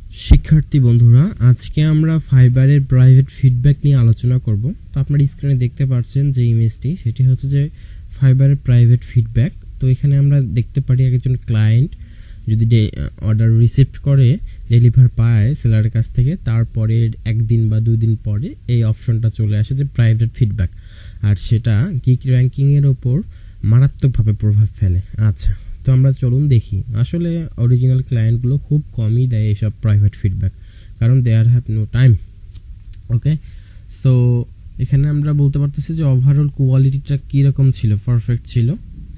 শিক্ষার্থী বন্ধুরা, আজকে আমরা ফাইবারের প্রাইভেট ফিডব্যাক নিয়ে আলোচনা করব। তো আপনার স্ক্রিনে দেখতে পাচ্ছেন যে ইমেজটি, সেটি হচ্ছে যে ফাইবারের প্রাইভেট ফিডব্যাক। তো এখানে আমরা দেখতে পারি একজন ক্লায়েন্ট যদি অর্ডার রিসিভ করে, ডেলিভার পায় সেলারের কাছ থেকে, তারপরে একদিন বা 2 দিন পরে এই অপশনটা চলে আসে যে প্রাইভেট ফিডব্যাক, আর সেটা গিগ র্যাঙ্কিংয়ের ওপর মারাত্মকভাবে প্রভাব ফেলে। আচ্ছা, তো আমরা চলুন দেখি। আসলে অরিজিনাল ক্লায়েন্টগুলো খুব কমই দেয় এইসব প্রাইভেট ফিডব্যাক, কারণ they are have no time. Okay, so এখানে আমরা বলতে পারতেছি যে ওভারঅল কোয়ালিটিটা কীরকম ছিল, পারফেক্ট ছিল।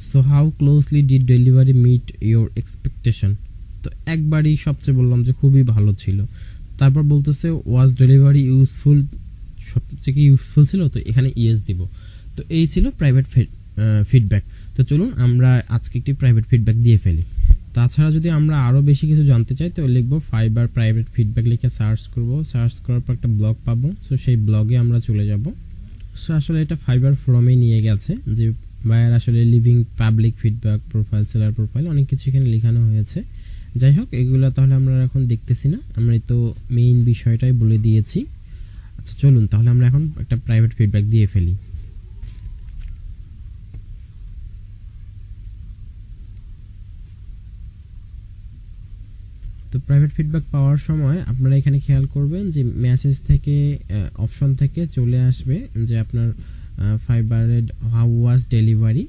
So how closely did delivery meet your expectation. তো একবারই সবচেয়ে বললাম যে খুবই ভালো ছিল। তারপর বলতেছে ওয়াজ ডেলিভারি ইউজফুল, সবচেয়ে কি ইউজফুল ছিল, তো এখানে ইয়েস দিব। তো এই ছিল প্রাইভেট ফিডব্যাক। তো চলুন আমরা আজকে একটি প্রাইভেট ফিডব্যাক দিয়ে ফেলি। তাছাড়া যদি আমরা আরও বেশি কিছু জানতে চাই তো লিখবো ফাইবার প্রাইভেট ফিডব্যাক, লিখে সার্চ করব। সার্চ করার পর একটা ব্লগ পাবো। সো সেই ব্লগে আমরা চলে যাব। সো আসলে এটা ফাইবার ফোরামে নিয়ে গেছে, যে বায়ার আসলে living public feedback profile, seller profile, অনেক কিছু এখানে লেখানো হয়েছে। যাই হোক, এগুলো তাহলে আমরা এখন দেখতেছি না, আমরা তো মেইন বিষয়টাই বলে দিয়েছি। আচ্ছা চলুন তাহলে আমরা এখন একটা প্রাইভেট ফিডব্যাক দিয়ে ফেলি। তো প্রাইভেট ফিডব্যাক পাওয়ার সময় আপনারা এখানে খেয়াল করবেন যে মেসেজ থেকে অপশন থেকে চলে আসবে যে আপনার ফাইবারের হাউ ওয়াজ ডেলিভারি,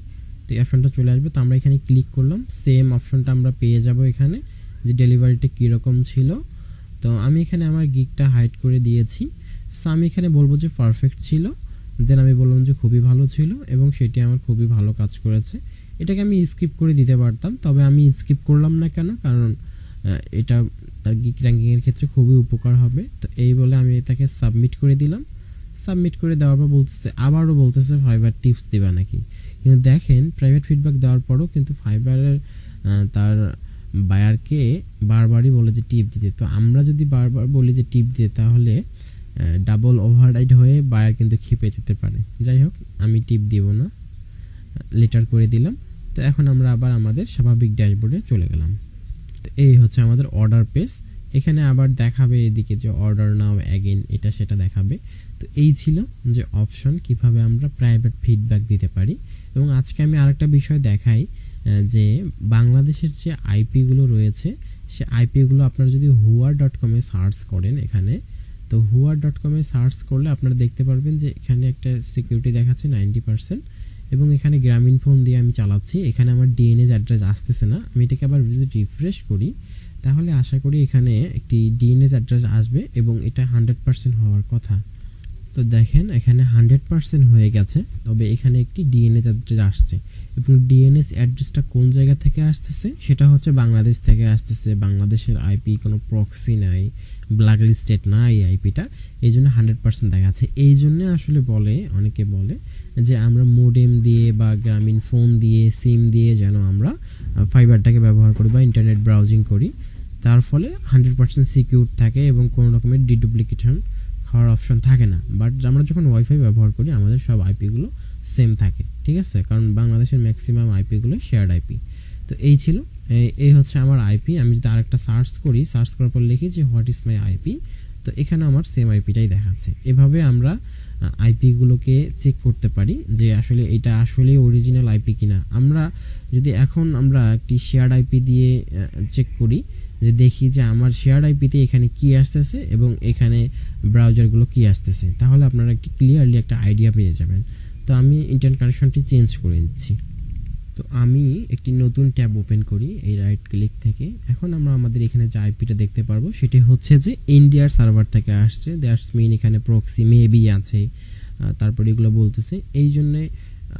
তো এই অপশনটা চলে আসবে। তো আমরা এখানে ক্লিক করলাম, সেম অপশনটা আমরা পেয়ে যাব এখানে, যে ডেলিভারিটা কীরকম ছিল। তো আমি এখানে আমার গিগটা হাইড করে দিয়েছি। সো আমি এখানে বলবো যে পারফেক্ট ছিল, দেন আমি বললাম যে খুবই ভালো ছিল এবং সেটি আমার খুবই ভালো কাজ করেছে। এটাকে আমি স্কিপ করে দিতে পারতাম, তবে আমি স্কিপ করলাম না কেন, কারণ এটা তার গিগ র্যাঙ্কিংয়ের ক্ষেত্রে খুবই উপকার হবে। তো এই বলে আমি এটাকে সাবমিট করে দিলাম। সাবমিট করে দেওয়ার পর আবারও বলতেছে ফাইবার টিপস দিবা নাকি। কিন্তু দেখেন প্রাইভেট ফিডব্যাক দেওয়ার পরও কিন্তু ফাইবারের তার বায়ারকে বারবারই বলে যে টিপ দিতে। তো আমরা যদি বারবার বলি যে টিপ দিতে, তাহলে ডাবল ওভাররাইড হয়ে বায়ার কিন্তু ক্ষিপে যেতে পারে। যাই হোক, আমি টিপ দিব না, লেটার করে দিলাম। তো এখন আমরা আবার আমাদের স্বাভাবিক ড্যাশবোর্ডে চলে গেলাম। এই হচ্ছে আমাদের অর্ডার পেজ। এখানে আবার দেখাবে এদিকে যে অর্ডার নাও অ্যাগেন, এটা সেটা দেখাবে। তো এই ছিল যে অপশন কিভাবে আমরা প্রাইভেট ফিডব্যাক দিতে পারি। এবং আজকে আমি আরেকটা বিষয় দেখাই, যে বাংলাদেশের যে আইপিগুলো রয়েছে, সে আইপিগুলো আপনারা যদি হুয়ার.com-এ সার্চ করেন এখানে, তো হুয়ার.com-এ সার্চ করলে আপনারা দেখতে পারবেন যে এখানে একটা সিকিউরিটি দেখাচ্ছে 90%, এবং এখানে গ্রামীণ ফোন দিয়ে আমি চালাচ্ছি। এখানে আমার ডিএনএস অ্যাড্রেস আসতেছে না। আমি এটাকে আবার রিফ্রেশ করি, তাহলে আশা করি এখানে একটি ডিএনএস অ্যাড্রেস আসবে এবং এটা 100% হওয়ার কথা। তো দেখেন এখানে 100% হয়ে গেছে, তবে এখানে একটি ডিএনএস অ্যাড্রেস আসছে, এবং ডিএনএস অ্যাড্রেসটা কোন জায়গা থেকে আসতেছে, সেটা হচ্ছে বাংলাদেশ থেকে আসতেছে। বাংলাদেশের আইপি কোনো প্রক্সি নাই, ব্ল্যাক লিস্টেড না এই আইপিটা, এই জন্য 100% দেখাচ্ছে। এই জন্য আসলে অনেকে বলে যে আমরা মোডেম দিয়ে বা গ্রামীণ ফোন দিয়ে সিম দিয়ে যেন আমরা ফাইবারটাকে ব্যবহার করি বা ইন্টারনেট ব্রাউজিং করি, তার ফলে 100% সিকিউর থাকে এবং কোনো রকমের ডিডুপ্লিকেশন হওয়ার অপশন থাকে না। বাট আমরা যখন ওয়াইফাই ব্যবহার করি আমাদের সব আইপিগুলো সেম থাকে, ঠিক আছে, কারণ বাংলাদেশের ম্যাক্সিমাম আইপিগুলো শেয়ার্ড আইপি। তো এই ছিল, এই হচ্ছে আমার আইপি। আমি যদি আরেকটা সার্চ করি, সার্চ করার পর লিখি যে হোয়াট ইজ মাই আইপি, তো এখানে আমার সেম আইপিটাই দেখাচ্ছে। এভাবে আমরা আইপিগুলোকে চেক করতে পারি যে আসলে এটা আসলে অরিজিনাল আইপি কিনা। আমরা যদি এখন আমরা একটি শেয়ার্ড আইপি দিয়ে চেক করি, যে দেখি যে আমার শেয়ার্ড আইপিতে এখানে কি আসতেছে এবং এখানে ব্রাউজারগুলো কি আসতেছে, তাহলে আপনারা একটি ক্লিয়ারলি একটা আইডিয়া পেয়ে যাবেন। তো আমি ইন্টারনেট কানেকশনটি চেঞ্জ করে নিচ্ছি। তো আমি একটি নতুন ট্যাব ওপেন করি এই রাইট ক্লিক থেকে। এখন আমরা আমাদের এখানে যে আইপিটা দেখতে পারবো সেটি হচ্ছে যে ইন্ডিয়ার সার্ভার থেকে আসছে। দ্যাটস মিন এখানে প্রক্সি মেবি আছে, তারপর এগুলো বলতেছে এই জন্যে।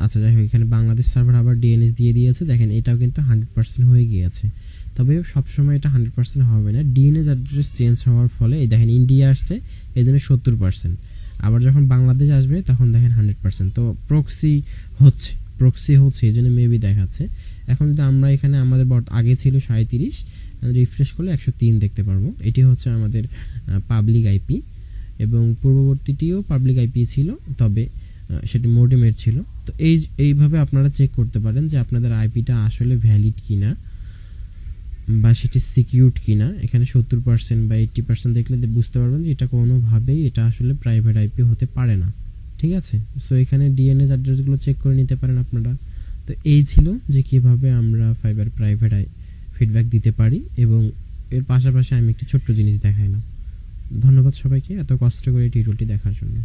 আচ্ছা যাই হোক, এখানে বাংলাদেশ সার্ভার আবার ডিএনএস দিয়ে দিয়েছে। দেখেন এটাও কিন্তু 100% হয়ে গিয়েছে, তবে সবসময় এটা 100% হবে না। ডিএনএস অ্যাড্রেস চেঞ্জ হওয়ার ফলে এই দেখেন ইন্ডিয়া আসছে, এই জন্য 70%। আবার যখন বাংলাদেশ আসবে তখন দেখেন 100%। তো প্রক্সি হচ্ছে এই জন্য মেবি দেখাচ্ছে। এখন যদি আমরা এখানে আমাদের আগে ছিল 37, রিফ্রেশ করলে 103 দেখতে পারবো। এটি হচ্ছে আমাদের পাবলিক আইপি, এবং পূর্ববর্তীটিও পাবলিক আইপি ছিল, তবে সেটি মোডেমের ছিল। তো এইভাবে আপনারা চেক করতে পারেন যে আপনাদের আইপিটা আসলে ভ্যালিড কিনা। বা সেটি সিকিউরড কিনা। এখানে 70% বা 80% দেখলে বুঝতে পারবেন যে এটা কোনোভাবেই এটা আসলে প্রাইভেট আইপি হতে পারে না। ঠিক আছে, সো এখানে ডিএনএস অ্যাড্রেসগুলো চেক করে নিতে পারেন আপনারা। তো এই ছিল যে কীভাবে আমরা ফাইবার প্রাইভেট ফিডব্যাক দিতে পারি, এবং এর পাশাপাশি আমি একটি ছোট্ট জিনিস দেখাইলাম। ধন্যবাদ সবাইকে এত কষ্ট করে টিউটোরিয়ালটি দেখার জন্য।